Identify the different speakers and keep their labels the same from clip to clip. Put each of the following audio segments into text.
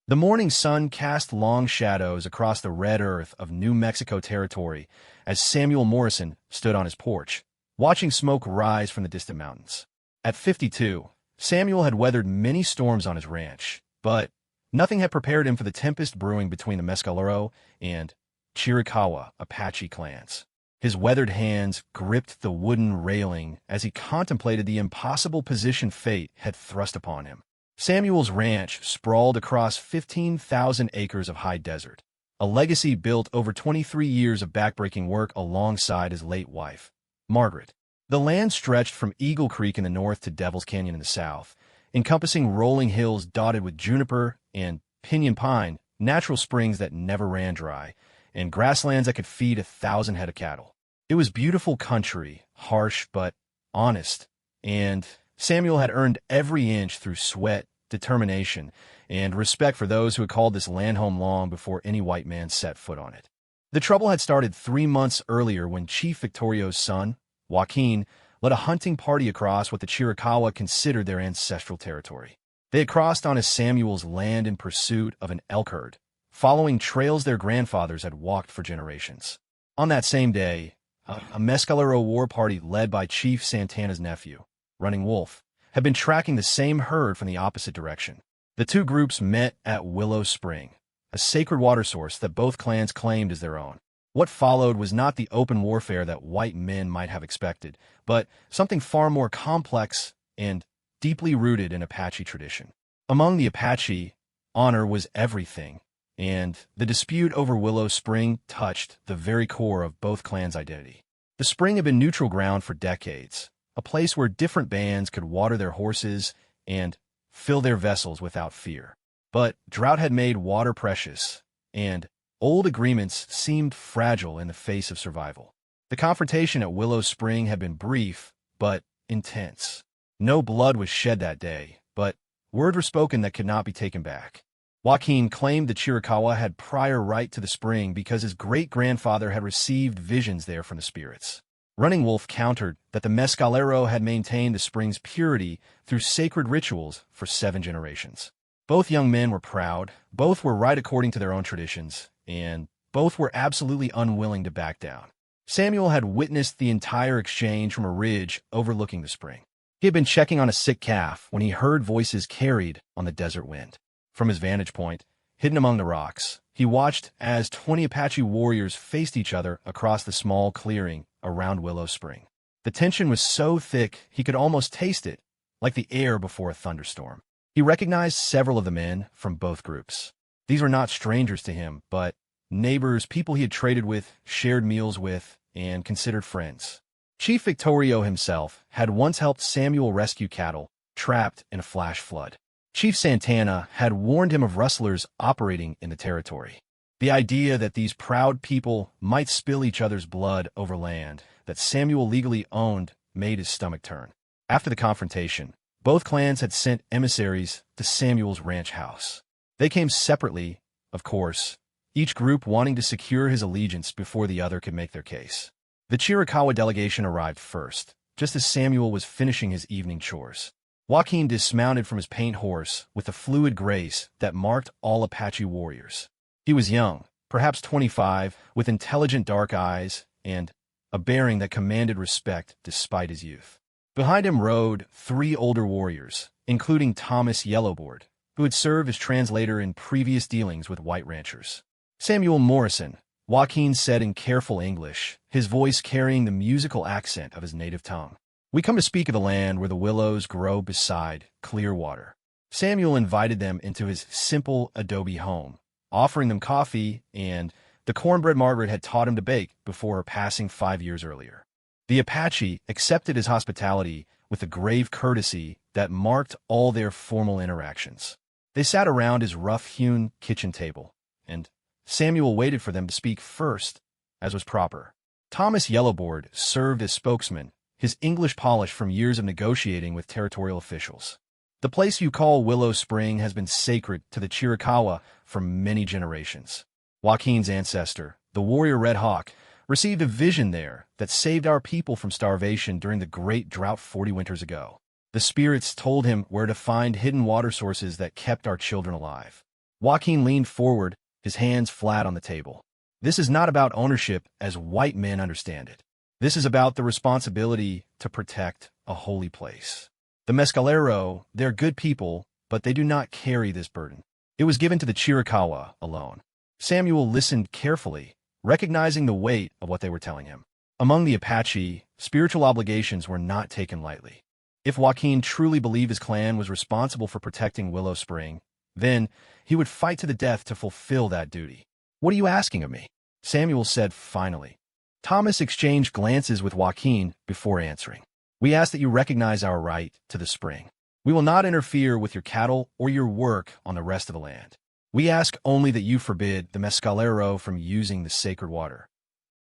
Speaker 1: The morning sun cast long shadows across the red earth of New Mexico territory as Samuel Morrison stood on his porch, watching smoke rise from the distant mountains. At 52, Samuel had weathered many storms on his ranch, but nothing had prepared him for the tempest brewing between the Mescalero and Chiricahua Apache clans. His weathered hands gripped the wooden railing as he contemplated the impossible position fate had thrust upon him. Samuel's ranch sprawled across 15,000 acres of high desert, a legacy built over 23 years of backbreaking work alongside his late wife, Margaret. The land stretched from Eagle Creek in the north to Devil's Canyon in the south, encompassing rolling hills dotted with juniper and pinyon pine, natural springs that never ran dry, and grasslands that could feed 1,000 head of cattle. It was beautiful country, harsh but honest, and Samuel had earned every inch through sweat, determination, and respect for those who had called this land home long before any white man set foot on it. The trouble had started 3 months earlier when Chief Victorio's son, Joaquin, led a hunting party across what the Chiricahua considered their ancestral territory. They had crossed onto Samuel's land in pursuit of an elk herd, following trails their grandfathers had walked for generations. On that same day, a Mescalero war party led by Chief Santana's nephew, Running Wolf, had been tracking the same herd from the opposite direction. The two groups met at Willow Spring, a sacred water source that both clans claimed as their own. What followed was not the open warfare that white men might have expected, but something far more complex and deeply rooted in Apache tradition. Among the Apache, honor was everything, and the dispute over Willow Spring touched the very core of both clans' identity. The spring had been neutral ground for decades, a place where different bands could water their horses and fill their vessels without fear. But drought had made water precious, and old agreements seemed fragile in the face of survival. The confrontation at Willow Spring had been brief, but intense. No blood was shed that day, but words were spoken that could not be taken back. Joaquin claimed the Chiricahua had prior right to the spring because his great-grandfather had received visions there from the spirits. Running Wolf countered that the Mescalero had maintained the spring's purity through sacred rituals for 7 generations. Both young men were proud, both were right according to their own traditions, and both were absolutely unwilling to back down. Samuel had witnessed the entire exchange from a ridge overlooking the spring. He had been checking on a sick calf when he heard voices carried on the desert wind. From his vantage point, hidden among the rocks, he watched as 20 Apache warriors faced each other across the small clearing around Willow Spring. The tension was so thick he could almost taste it, like the air before a thunderstorm. He recognized several of the men from both groups. These were not strangers to him, but neighbors, people he had traded with, shared meals with, and considered friends. Chief Victorio himself had once helped Samuel rescue cattle trapped in a flash flood. Chief Santana had warned him of rustlers operating in the territory. The idea that these proud people might spill each other's blood over land that Samuel legally owned made his stomach turn. After the confrontation, both clans had sent emissaries to Samuel's ranch house. They came separately, of course, each group wanting to secure his allegiance before the other could make their case. The Chiricahua delegation arrived first, just as Samuel was finishing his evening chores. Joaquin dismounted from his paint horse with the fluid grace that marked all Apache warriors. He was young, perhaps 25, with intelligent dark eyes and a bearing that commanded respect despite his youth. Behind him rode 3 older warriors, including Thomas Yellowboard, who had served as translator in previous dealings with white ranchers. Samuel Morrison, Joaquin said in careful English, his voice carrying the musical accent of his native tongue. "We come to speak of the land where the willows grow beside clear water." Samuel invited them into his simple adobe home, offering them coffee and the cornbread Margaret had taught him to bake before her passing 5 years earlier. The Apache accepted his hospitality with the grave courtesy that marked all their formal interactions. They sat around his rough-hewn kitchen table, and Samuel waited for them to speak first, as was proper. Thomas Yellowboard served as spokesman, his English polish from years of negotiating with territorial officials. "The place you call Willow Spring has been sacred to the Chiricahua for many generations. Joaquin's ancestor, the warrior Red Hawk, received a vision there that saved our people from starvation during the great drought 40 winters ago. The spirits told him where to find hidden water sources that kept our children alive. Joaquin leaned forward, his hands flat on the table. This is not about ownership as white men understand it. This is about the responsibility to protect a holy place. The Mescalero, they're good people, but they do not carry this burden. It was given to the Chiricahua alone. Samuel listened carefully, recognizing the weight of what they were telling him. Among the Apache, spiritual obligations were not taken lightly. If Joaquin truly believed his clan was responsible for protecting Willow Spring, then he would fight to the death to fulfill that duty. "What are you asking of me?" Samuel said finally. Thomas exchanged glances with Joaquin before answering. "We ask that you recognize our right to the spring. We will not interfere with your cattle or your work on the rest of the land. We ask only that you forbid the Mescalero from using the sacred water."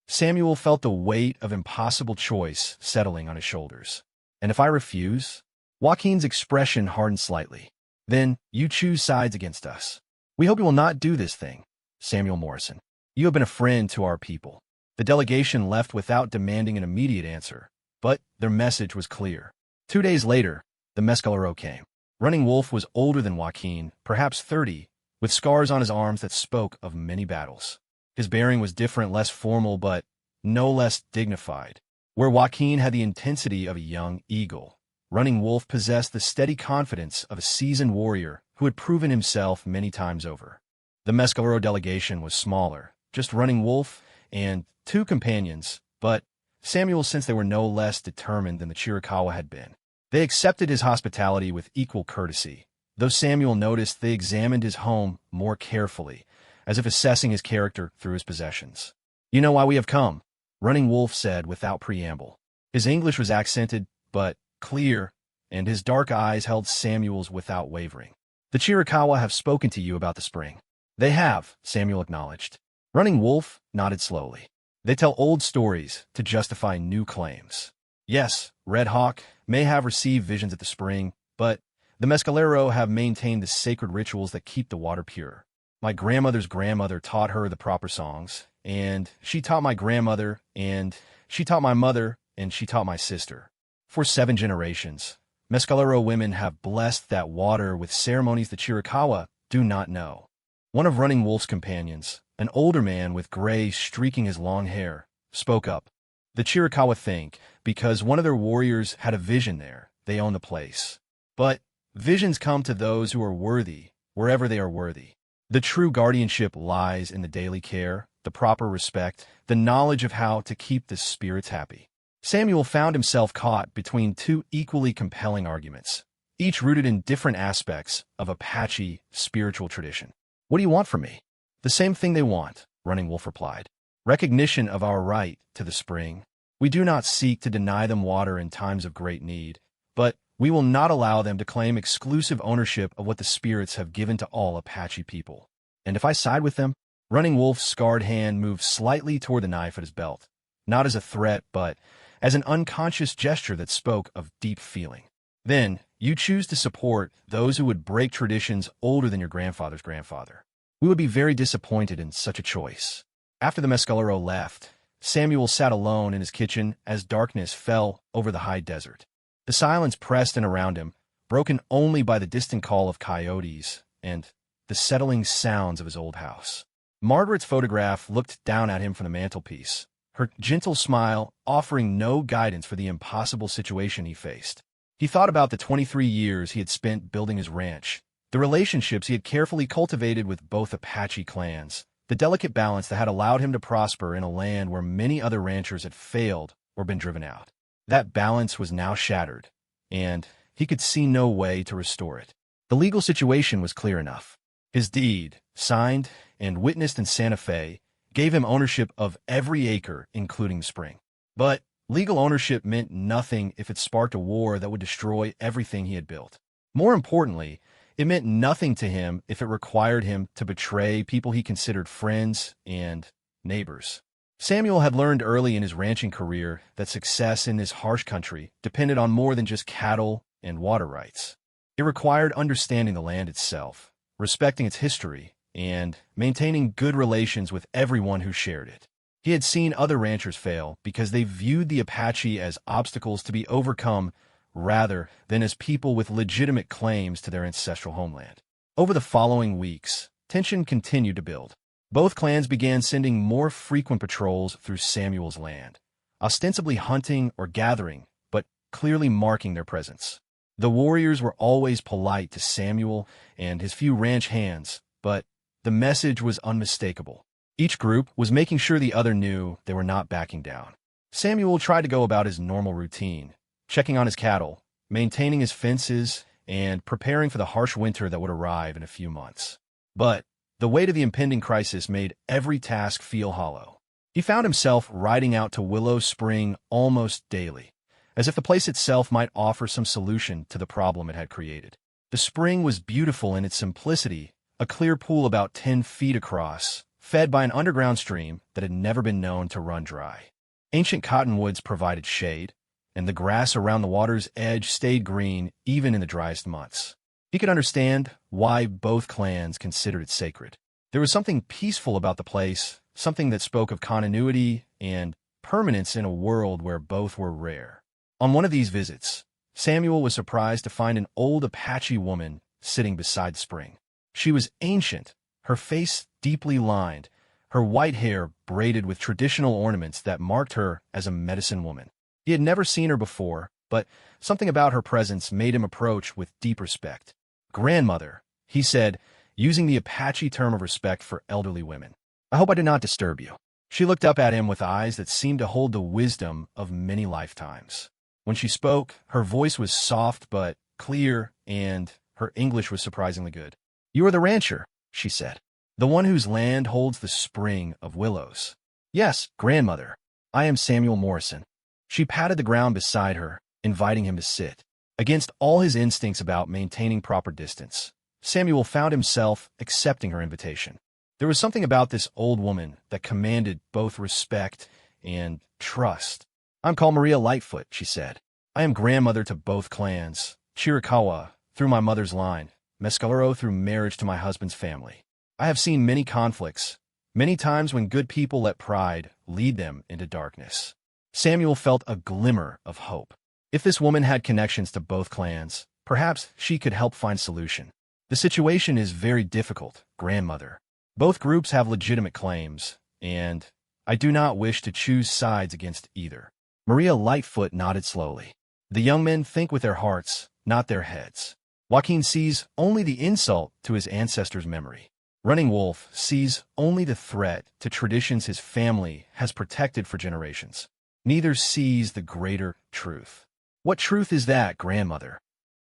Speaker 1: Samuel felt the weight of impossible choice settling on his shoulders. "And if I refuse?" Joaquin's expression hardened slightly. "Then you choose sides against us. We hope you will not do this thing, Samuel Morrison. You have been a friend to our people." The delegation left without demanding an immediate answer, but their message was clear. 2 days later, the Mescalero came. Running Wolf was older than Joaquin, perhaps 30, with scars on his arms that spoke of many battles. His bearing was different, less formal, but no less dignified. Where Joaquin had the intensity of a young eagle, Running Wolf possessed the steady confidence of a seasoned warrior who had proven himself many times over. The Mescalero delegation was smaller, just Running Wolf and 2 companions, but Samuel sensed they were no less determined than the Chiricahua had been. They accepted his hospitality with equal courtesy, though Samuel noticed they examined his home more carefully, as if assessing his character through his possessions. "You know why we have come," Running Wolf said without preamble. His English was accented, but clear, and his dark eyes held Samuel's without wavering. "The Chiricahua have spoken to you about the spring." "They have," Samuel acknowledged. Running Wolf nodded slowly. "They tell old stories to justify new claims. Yes, Red Hawk may have received visions at the spring, but the Mescalero have maintained the sacred rituals that keep the water pure. My grandmother's grandmother taught her the proper songs, and she taught my grandmother, and she taught my mother, and she taught my sister. For 7 generations, Mescalero women have blessed that water with ceremonies the Chiricahua do not know." One of Running Wolf's companions, an older man with gray streaking his long hair, spoke up. "The Chiricahua think, because one of their warriors had a vision there, they own the place. But visions come to those who are worthy, wherever they are worthy. The true guardianship lies in the daily care, the proper respect, the knowledge of how to keep the spirits happy." Samuel found himself caught between 2 equally compelling arguments, each rooted in different aspects of Apache spiritual tradition. "What do you want from me?" "The same thing they want," Running Wolf replied. "Recognition of our right to the spring. We do not seek to deny them water in times of great need, but we will not allow them to claim exclusive ownership of what the spirits have given to all Apache people. And if I side with them?" Running Wolf's scarred hand moved slightly toward the knife at his belt, not as a threat, but as an unconscious gesture that spoke of deep feeling. "Then you choose to support those who would break traditions older than your grandfather's grandfather. We would be very disappointed in such a choice." After the Mescalero left, Samuel sat alone in his kitchen as darkness fell over the high desert. The silence pressed in around him, broken only by the distant call of coyotes and the settling sounds of his old house. Margaret's photograph looked down at him from the mantelpiece, her gentle smile offering no guidance for the impossible situation he faced. He thought about the 23 years he had spent building his ranch, the relationships he had carefully cultivated with both Apache clans, the delicate balance that had allowed him to prosper in a land where many other ranchers had failed or been driven out. That balance was now shattered, and he could see no way to restore it. The legal situation was clear enough. His deed, signed and witnessed in Santa Fe, gave him ownership of every acre, including the spring. But legal ownership meant nothing if it sparked a war that would destroy everything he had built. More importantly, it meant nothing to him if it required him to betray people he considered friends and neighbors. Samuel had learned early in his ranching career that success in this harsh country depended on more than just cattle and water rights. It required understanding the land itself, respecting its history, and maintaining good relations with everyone who shared it. He had seen other ranchers fail because they viewed the Apache as obstacles to be overcome rather than as people with legitimate claims to their ancestral homeland. Over the following weeks, tension continued to build. Both clans began sending more frequent patrols through Samuel's land, ostensibly hunting or gathering, but clearly marking their presence. The warriors were always polite to Samuel and his few ranch hands, but the message was unmistakable. Each group was making sure the other knew they were not backing down. Samuel tried to go about his normal routine, checking on his cattle, maintaining his fences, and preparing for the harsh winter that would arrive in a few months. But the weight of the impending crisis made every task feel hollow. He found himself riding out to Willow Spring almost daily, as if the place itself might offer some solution to the problem it had created. The spring was beautiful in its simplicity, a clear pool about 10 feet across, fed by an underground stream that had never been known to run dry. Ancient cottonwoods provided shade, and the grass around the water's edge stayed green even in the driest months. He could understand why both clans considered it sacred. There was something peaceful about the place, something that spoke of continuity and permanence in a world where both were rare. On one of these visits, Samuel was surprised to find an old Apache woman sitting beside the spring. She was ancient, her face deeply lined, her white hair braided with traditional ornaments that marked her as a medicine woman. He had never seen her before, but something about her presence made him approach with deep respect. "Grandmother," he said, using the Apache term of respect for elderly women. "I hope I did not disturb you." She looked up at him with eyes that seemed to hold the wisdom of many lifetimes. When she spoke, her voice was soft but clear, and her English was surprisingly good. "You are the rancher," she said. "The one whose land holds the spring of willows." "Yes, grandmother. I am Samuel Morrison." She patted the ground beside her, inviting him to sit. Against all his instincts about maintaining proper distance, Samuel found himself accepting her invitation. There was something about this old woman that commanded both respect and trust. "I'm called Maria Lightfoot," she said. "I am grandmother to both clans, Chiricahua through my mother's line, Mescalero through marriage to my husband's family. I have seen many conflicts, many times when good people let pride lead them into darkness." Samuel felt a glimmer of hope. If this woman had connections to both clans, perhaps she could help find a solution. "The situation is very difficult, grandmother. Both groups have legitimate claims, and I do not wish to choose sides against either." Maria Lightfoot nodded slowly. "The young men think with their hearts, not their heads. Joaquin sees only the insult to his ancestors' memory. Running Wolf sees only the threat to traditions his family has protected for generations. Neither sees the greater truth." "What truth is that, grandmother?"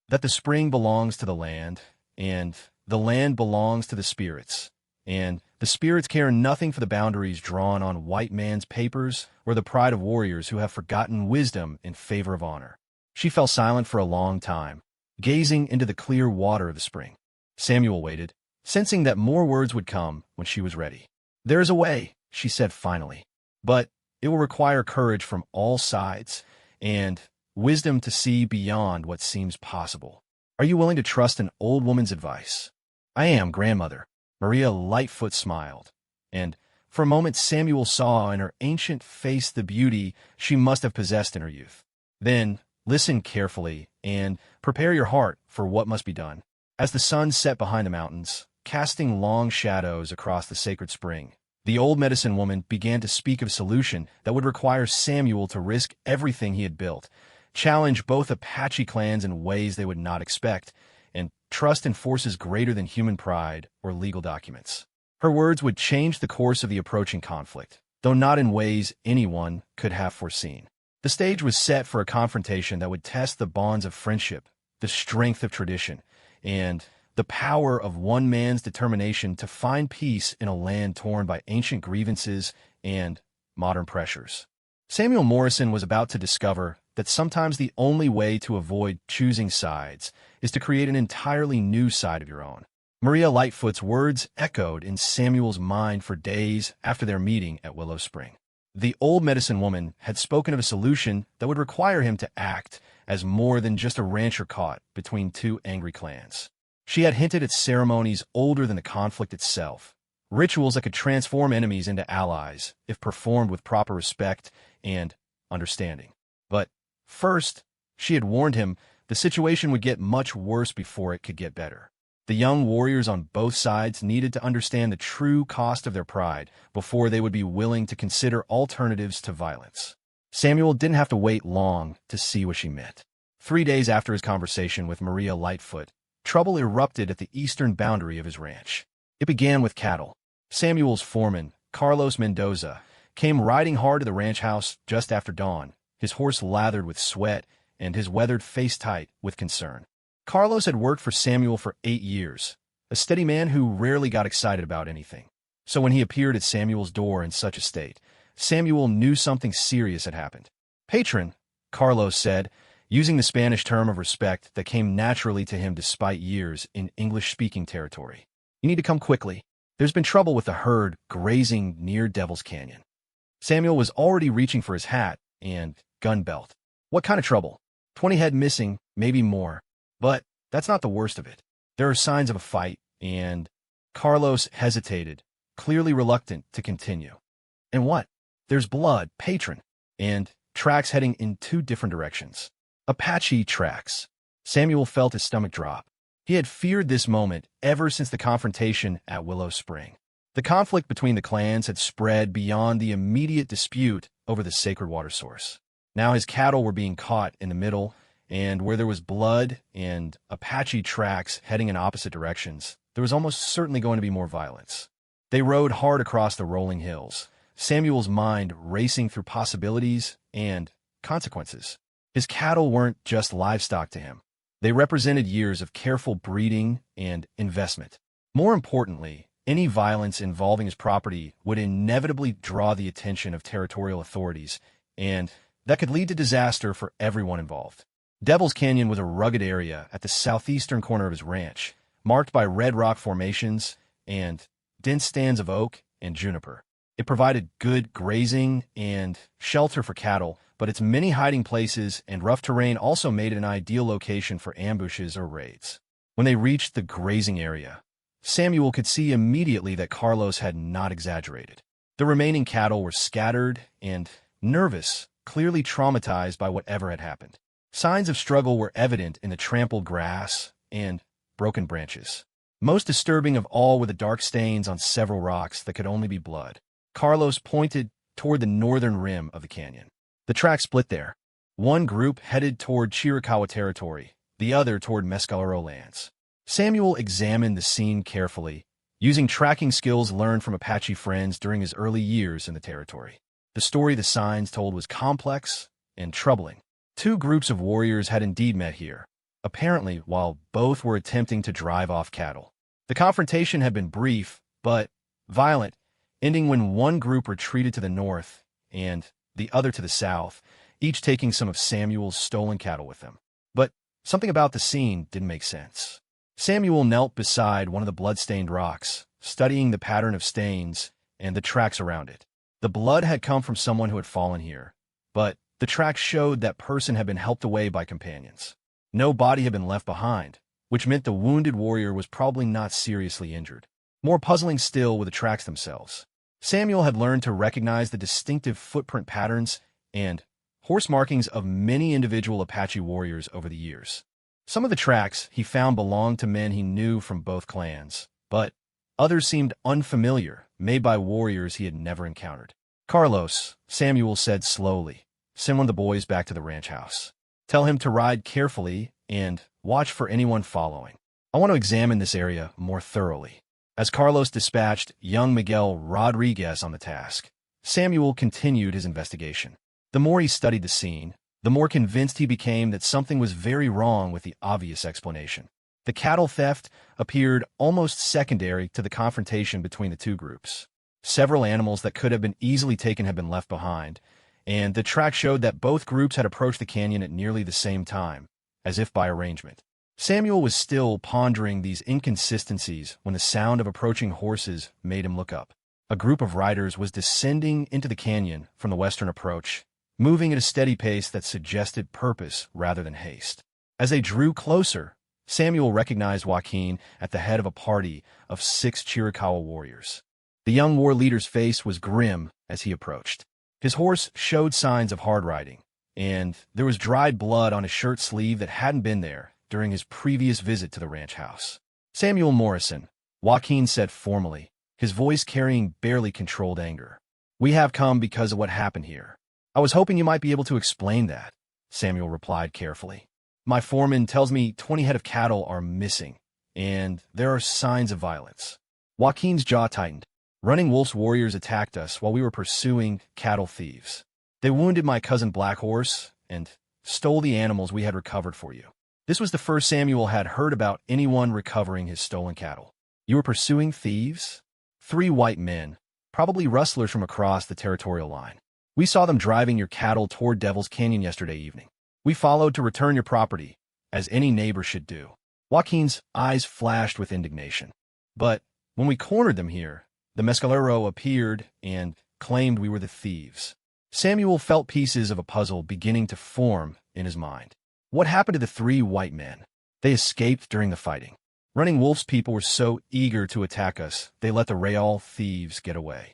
Speaker 1: "That the spring belongs to the land, and the land belongs to the spirits, and the spirits care nothing for the boundaries drawn on white man's papers or the pride of warriors who have forgotten wisdom in favor of honor." She fell silent for a long time, gazing into the clear water of the spring. Samuel waited, sensing that more words would come when she was ready. "There is a way," she said finally, "but it will require courage from all sides and wisdom to see beyond what seems possible. Are you willing to trust an old woman's advice?" "I am, grandmother." Maria Lightfoot smiled, and for a moment Samuel saw in her ancient face the beauty she must have possessed in her youth. "Then listen carefully and prepare your heart for what must be done." As the sun set behind the mountains, casting long shadows across the sacred spring, the old medicine woman began to speak of a solution that would require Samuel to risk everything he had built, challenge both Apache clans in ways they would not expect, and trust in forces greater than human pride or legal documents. Her words would change the course of the approaching conflict, though not in ways anyone could have foreseen. The stage was set for a confrontation that would test the bonds of friendship, the strength of tradition, and the power of one man's determination to find peace in a land torn by ancient grievances and modern pressures. Samuel Morrison was about to discover that sometimes the only way to avoid choosing sides is to create an entirely new side of your own. Maria Lightfoot's words echoed in Samuel's mind for days after their meeting at Willow Spring. The old medicine woman had spoken of a solution that would require him to act as more than just a rancher caught between two angry clans. She had hinted at ceremonies older than the conflict itself, rituals that could transform enemies into allies if performed with proper respect and understanding. But first, she had warned him the situation would get much worse before it could get better. The young warriors on both sides needed to understand the true cost of their pride before they would be willing to consider alternatives to violence. Samuel didn't have to wait long to see what she meant. 3 days after his conversation with Maria Lightfoot, trouble erupted at the eastern boundary of his ranch. It began with cattle. Samuel's foreman, Carlos Mendoza, came riding hard to the ranch house just after dawn, his horse lathered with sweat and his weathered face tight with concern. Carlos had worked for Samuel for 8 years, a steady man who rarely got excited about anything. So when he appeared at Samuel's door in such a state, Samuel knew something serious had happened. "Patron," Carlos said, using the Spanish term of respect that came naturally to him despite years in English-speaking territory. "You need to come quickly. There's been trouble with the herd grazing near Devil's Canyon." Samuel was already reaching for his hat and gun belt. "What kind of trouble?" 20 head missing, maybe more. But that's not the worst of it. There are signs of a fight, and Carlos hesitated, clearly reluctant to continue. "And what?" "There's blood, patron, and tracks heading in 2 different directions. Apache tracks." Samuel felt his stomach drop. He had feared this moment ever since the confrontation at Willow Spring. The conflict between the clans had spread beyond the immediate dispute over the sacred water source. Now his cattle were being caught in the middle, and where there was blood and Apache tracks heading in opposite directions, there was almost certainly going to be more violence. They rode hard across the rolling hills, Samuel's mind racing through possibilities and consequences. His cattle weren't just livestock to him. They represented years of careful breeding and investment. More importantly, any violence involving his property would inevitably draw the attention of territorial authorities, and that could lead to disaster for everyone involved. Devil's Canyon was a rugged area at the southeastern corner of his ranch, marked by red rock formations and dense stands of oak and juniper. It provided good grazing and shelter for cattle, but its many hiding places and rough terrain also made it an ideal location for ambushes or raids. When they reached the grazing area, Samuel could see immediately that Carlos had not exaggerated. The remaining cattle were scattered and nervous, clearly traumatized by whatever had happened. Signs of struggle were evident in the trampled grass and broken branches. Most disturbing of all were the dark stains on several rocks that could only be blood. Carlos pointed toward the northern rim of the canyon. The track split there. One group headed toward Chiricahua territory, the other toward Mescalero lands. Samuel examined the scene carefully, using tracking skills learned from Apache friends during his early years in the territory. The story the signs told was complex and troubling. 2 groups of warriors had indeed met here, apparently while both were attempting to drive off cattle. The confrontation had been brief, but violent, ending when one group retreated to the north and the other to the south, each taking some of Samuel's stolen cattle with them. But something about the scene didn't make sense. Samuel knelt beside one of the blood-stained rocks, studying the pattern of stains and the tracks around it. The blood had come from someone who had fallen here, but the tracks showed that person had been helped away by companions. No body had been left behind, which meant the wounded warrior was probably not seriously injured. More puzzling still were the tracks themselves. Samuel had learned to recognize the distinctive footprint patterns and horse markings of many individual Apache warriors over the years. Some of the tracks he found belonged to men he knew from both clans, but others seemed unfamiliar, made by warriors he had never encountered. "Carlos," Samuel said slowly, "send one of the boys back to the ranch house. Tell him to ride carefully and watch for anyone following. I want to examine this area more thoroughly." As Carlos dispatched young Miguel Rodriguez on the task, Samuel continued his investigation. The more he studied the scene, the more convinced he became that something was very wrong with the obvious explanation. The cattle theft appeared almost secondary to the confrontation between the 2 groups. Several animals that could have been easily taken had been left behind, and the track showed that both groups had approached the canyon at nearly the same time, as if by arrangement. Samuel was still pondering these inconsistencies when the sound of approaching horses made him look up. A group of riders was descending into the canyon from the western approach, moving at a steady pace that suggested purpose rather than haste. As they drew closer, Samuel recognized Joaquin at the head of a party of 6 Chiricahua warriors. The young war leader's face was grim as he approached. His horse showed signs of hard riding, and there was dried blood on his shirt sleeve that hadn't been there during his previous visit to the ranch house. Samuel Morrison, Joaquin said formally, his voice carrying barely controlled anger. We have come because of what happened here. I was hoping you might be able to explain that, Samuel replied carefully. My foreman tells me 20 head of cattle are missing, and there are signs of violence. Joaquin's jaw tightened. Running Wolf's warriors attacked us while we were pursuing cattle thieves. They wounded my cousin Black Horse and stole the animals we had recovered for you. This was the first Samuel had heard about anyone recovering his stolen cattle. You were pursuing thieves? 3 white men, probably rustlers from across the territorial line. We saw them driving your cattle toward Devil's Canyon yesterday evening. We followed to return your property, as any neighbor should do. Joaquin's eyes flashed with indignation. But when we cornered them here, the mescalero appeared and claimed we were the thieves. Samuel felt pieces of a puzzle beginning to form in his mind. What happened to the 3 white men? They escaped during the fighting. Running Wolf's people were so eager to attack us, they let the Real thieves get away.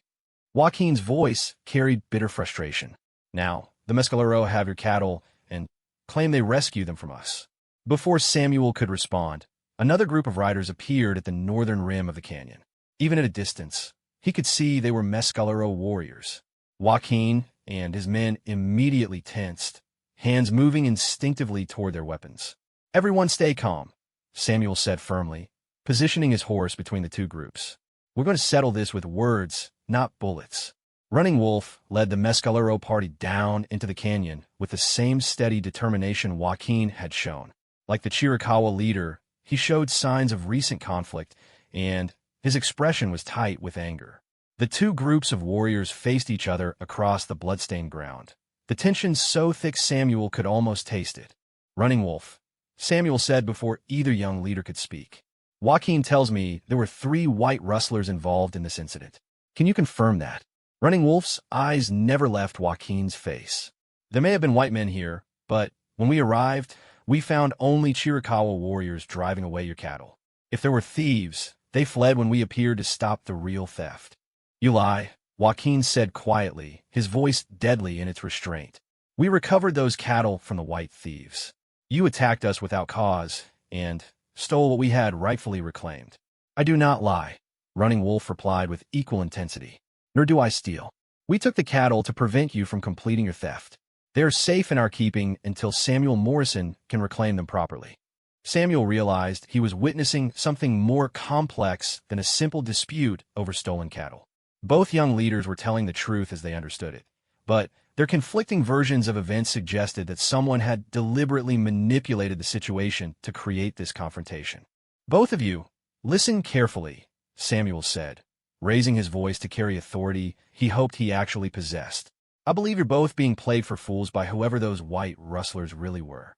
Speaker 1: Joaquin's voice carried bitter frustration. Now, the mescalero have your cattle and claim they rescued them from us. Before Samuel could respond, another group of riders appeared at the northern rim of the canyon. Even at a distance, he could see they were mescalero warriors. Joaquin and his men immediately tensed, hands moving instinctively toward their weapons. Everyone stay calm, Samuel said firmly, positioning his horse between the 2 groups. We're going to settle this with words, not bullets. Running Wolf led the mescalero party down into the canyon with the same steady determination Joaquin had shown. Like the Chiricahua leader, he showed signs of recent conflict, and his expression was tight with anger. The 2 groups of warriors faced each other across the bloodstained ground. The tension so thick Samuel could almost taste it. Running Wolf, Samuel said before either young leader could speak. Joaquin tells me there were 3 white rustlers involved in this incident. Can you confirm that? Running Wolf's eyes never left Joaquin's face. There may have been white men here, but when we arrived, we found only Chiricahua warriors driving away your cattle. If there were thieves, they fled when we appeared to stop the real theft. You lie, Joaquin said quietly, his voice deadly in its restraint. We recovered those cattle from the white thieves. You attacked us without cause and stole what we had rightfully reclaimed. I do not lie, Running Wolf replied with equal intensity. Nor do I steal. We took the cattle to prevent you from completing your theft. They are safe in our keeping until Samuel Morrison can reclaim them properly. Samuel realized he was witnessing something more complex than a simple dispute over stolen cattle. Both young leaders were telling the truth as they understood it, but their conflicting versions of events suggested that someone had deliberately manipulated the situation to create this confrontation. Both of you, listen carefully, Samuel said, raising his voice to carry authority he hoped he actually possessed. I believe you're both being played for fools by whoever those white rustlers really were.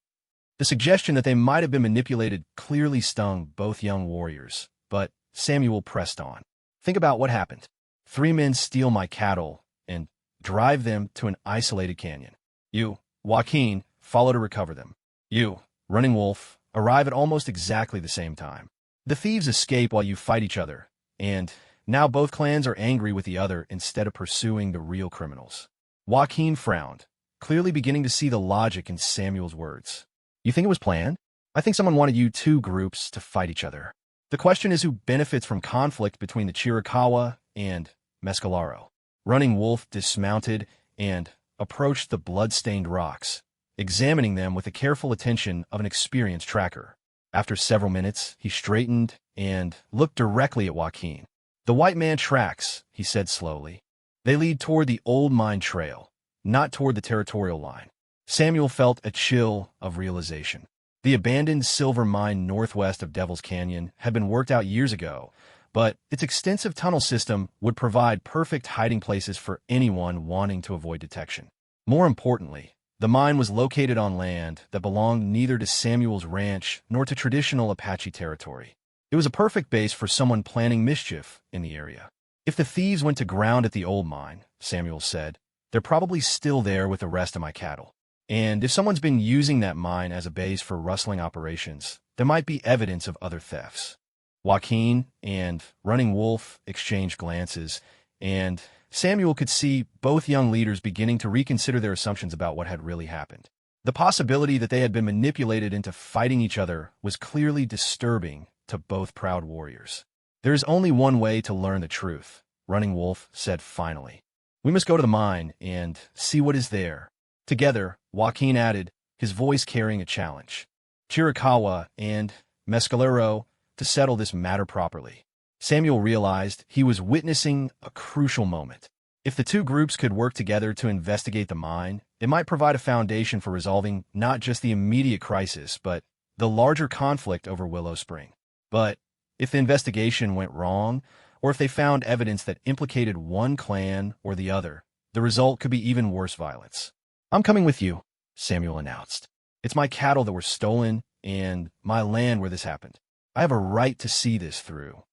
Speaker 1: The suggestion that they might have been manipulated clearly stung both young warriors, but Samuel pressed on. Think about what happened. 3 men steal my cattle and drive them to an isolated canyon. You, Joaquin, follow to recover them. You, Running Wolf, arrive at almost exactly the same time. The thieves escape while you fight each other, and now both clans are angry with the other instead of pursuing the real criminals. Joaquin frowned, clearly beginning to see the logic in Samuel's words. You think it was planned? I think someone wanted you 2 groups to fight each other. The question is who benefits from conflict between the Chiricahua and mescalero. Running Wolf dismounted and approached the blood-stained rocks, examining them with the careful attention of an experienced tracker. After several minutes, he straightened and looked directly at Joaquin. The white man tracks, he said slowly. They lead toward the old mine trail, not toward the territorial line. Samuel felt a chill of realization. The abandoned silver mine northwest of Devil's Canyon had been worked out years ago, but its extensive tunnel system would provide perfect hiding places for anyone wanting to avoid detection. More importantly, the mine was located on land that belonged neither to Samuel's ranch nor to traditional Apache territory. It was a perfect base for someone planning mischief in the area. If the thieves went to ground at the old mine, Samuel said, they're probably still there with the rest of my cattle. And if someone's been using that mine as a base for rustling operations, there might be evidence of other thefts. Joaquin and Running Wolf exchanged glances, and Samuel could see both young leaders beginning to reconsider their assumptions about what had really happened. The possibility that they had been manipulated into fighting each other was clearly disturbing to both proud warriors. "There is only one way to learn the truth," Running Wolf said finally. "We must go to the mine and see what is there." Together, Joaquin added, his voice carrying a challenge. "Chiricahua and Mescalero to settle this matter properly." Samuel realized he was witnessing a crucial moment. If the two groups could work together to investigate the mine, it might provide a foundation for resolving not just the immediate crisis, but the larger conflict over Willow Spring. But if the investigation went wrong, or if they found evidence that implicated one clan or the other, the result could be even worse violence. "I'm coming with you," Samuel announced. "It's my cattle that were stolen and my land where this happened. I have a right to see this through."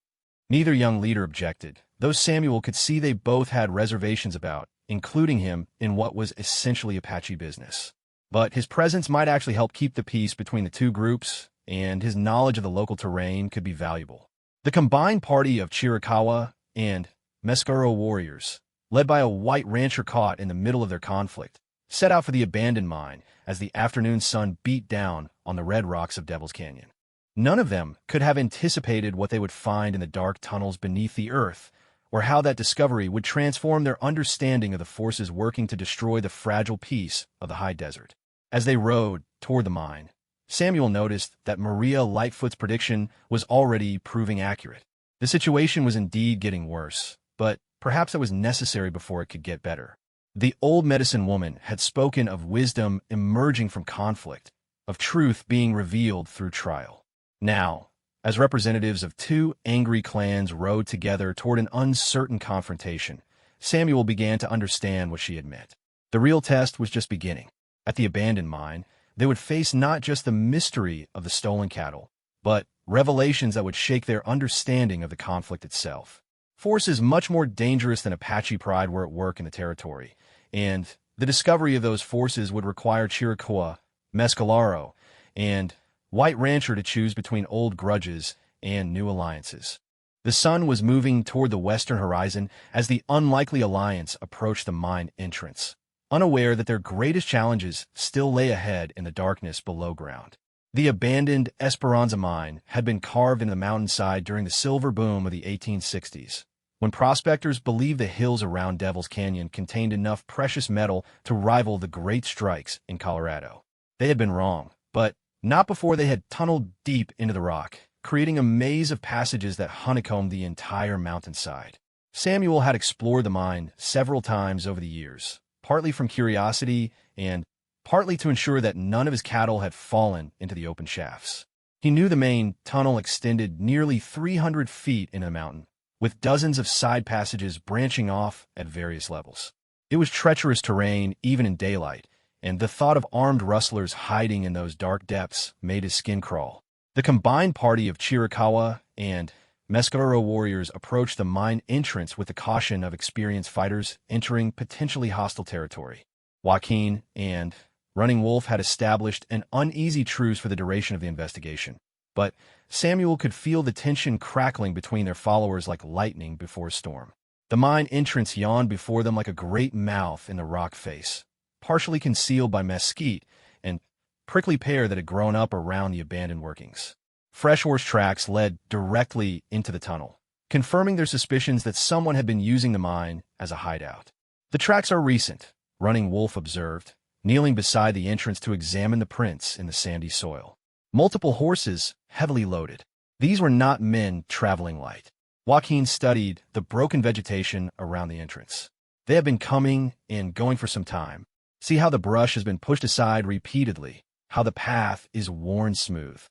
Speaker 1: Neither young leader objected, though Samuel could see they both had reservations about including him in what was essentially Apache business. But his presence might actually help keep the peace between the two groups, and his knowledge of the local terrain could be valuable. The combined party of Chiricahua and Mescalero warriors, led by a white rancher caught in the middle of their conflict, set out for the abandoned mine as the afternoon sun beat down on the red rocks of Devil's Canyon. None of them could have anticipated what they would find in the dark tunnels beneath the earth, or how that discovery would transform their understanding of the forces working to destroy the fragile peace of the high desert. As they rode toward the mine, Samuel noticed that Maria Lightfoot's prediction was already proving accurate. The situation was indeed getting worse, but perhaps it was necessary before it could get better. The old medicine woman had spoken of wisdom emerging from conflict, of truth being revealed through trial. Now, as representatives of two angry clans rode together toward an uncertain confrontation, Samuel began to understand what she had meant. The real test was just beginning. At the abandoned mine, they would face not just the mystery of the stolen cattle, but revelations that would shake their understanding of the conflict itself. Forces much more dangerous than Apache pride were at work in the territory, and the discovery of those forces would require Chiricahua, Mescalero, and White Rancher to choose between old grudges and new alliances. The sun was moving toward the western horizon as the unlikely alliance approached the mine entrance, unaware that their greatest challenges still lay ahead in the darkness below ground. The abandoned Esperanza mine had been carved into the mountainside during the silver boom of the 1860s, when prospectors believed the hills around Devil's Canyon contained enough precious metal to rival the great strikes in Colorado. They had been wrong, but not before they had tunneled deep into the rock, creating a maze of passages that honeycombed the entire mountainside. Samuel had explored the mine several times over the years, partly from curiosity and partly to ensure that none of his cattle had fallen into the open shafts. He knew the main tunnel extended nearly 300 feet into the mountain, with dozens of side passages branching off at various levels. It was treacherous terrain even in daylight, and the thought of armed rustlers hiding in those dark depths made his skin crawl. The combined party of Chiricahua and Mescalero warriors approached the mine entrance with the caution of experienced fighters entering potentially hostile territory. Joaquin and Running Wolf had established an uneasy truce for the duration of the investigation, but Samuel could feel the tension crackling between their followers like lightning before a storm. The mine entrance yawned before them like a great mouth in the rock face, partially concealed by mesquite and prickly pear that had grown up around the abandoned workings. Fresh horse tracks led directly into the tunnel, confirming their suspicions that someone had been using the mine as a hideout. "The tracks are recent," Running Wolf observed, kneeling beside the entrance to examine the prints in the sandy soil. Multiple horses, heavily loaded. These were not men traveling light. Joaquin studied the broken vegetation around the entrance. They had been coming and going for some time. See how the brush has been pushed aside repeatedly, how the path is worn smooth.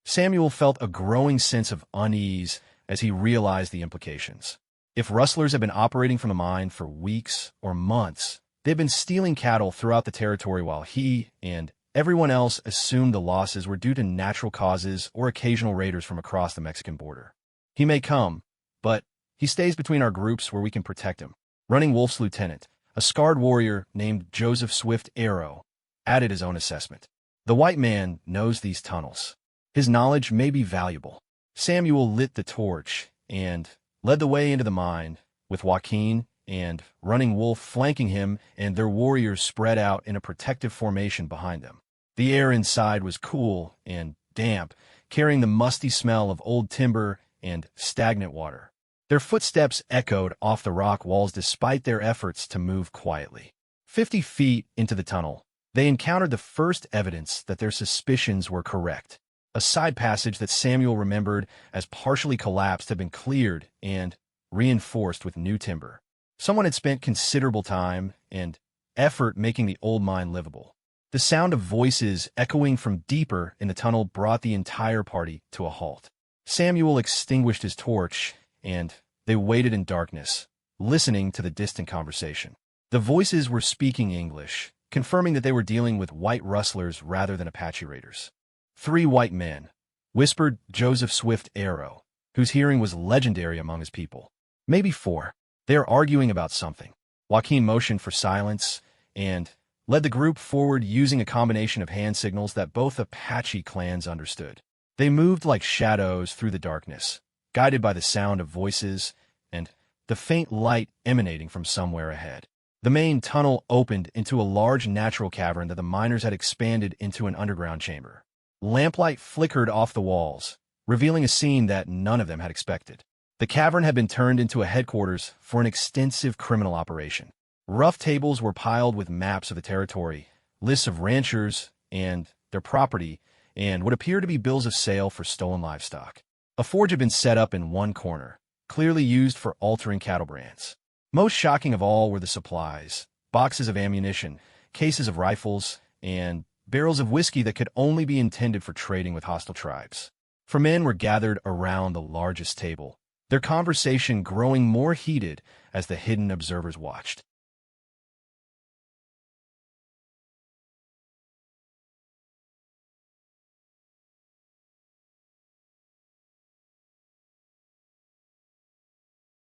Speaker 1: Samuel felt a growing sense of unease as he realized the implications. If rustlers had been operating from the mine for weeks or months, they had been stealing cattle throughout the territory while he and everyone else assumed the losses were due to natural causes or occasional raiders from across the Mexican border. "He may come, but he stays between our groups where we can protect him." Running Wolf's lieutenant, a scarred warrior named Joseph Swift Arrow, added his own assessment. "The white man knows these tunnels. His knowledge may be valuable." Samuel lit the torch and led the way into the mine, with Joaquin and Running Wolf flanking him and their warriors spread out in a protective formation behind them. The air inside was cool and damp, carrying the musty smell of old timber and stagnant water. Their footsteps echoed off the rock walls despite their efforts to move quietly. 50 feet into the tunnel, they encountered the first evidence that their suspicions were correct. A side passage that Samuel remembered as partially collapsed had been cleared and reinforced with new timber. Someone had spent considerable time and effort making the old mine livable. The sound of voices echoing from deeper in the tunnel brought the entire party to a halt. Samuel extinguished his torch, and they waited in darkness, listening to the distant conversation. The voices were speaking English, confirming that they were dealing with white rustlers rather than Apache raiders. 3 white men, whispered Joseph Swift Arrow, whose hearing was legendary among his people. Maybe 4. They are arguing about something. Joaquin motioned for silence and led the group forward using a combination of hand signals that both Apache clans understood. They moved like shadows through the darkness, guided by the sound of voices and the faint light emanating from somewhere ahead. The main tunnel opened into a large natural cavern that the miners had expanded into an underground chamber. Lamplight flickered off the walls, revealing a scene that none of them had expected. The cavern had been turned into a headquarters for an extensive criminal operation. Rough tables were piled with maps of the territory, lists of ranchers and their property, and what appeared to be bills of sale for stolen livestock. A forge had been set up in one corner, clearly used for altering cattle brands. Most shocking of all were the supplies: boxes of ammunition, cases of rifles, and barrels of whiskey that could only be intended for trading with hostile tribes. 4 men were gathered around the largest table, their conversation growing more heated as the hidden observers watched.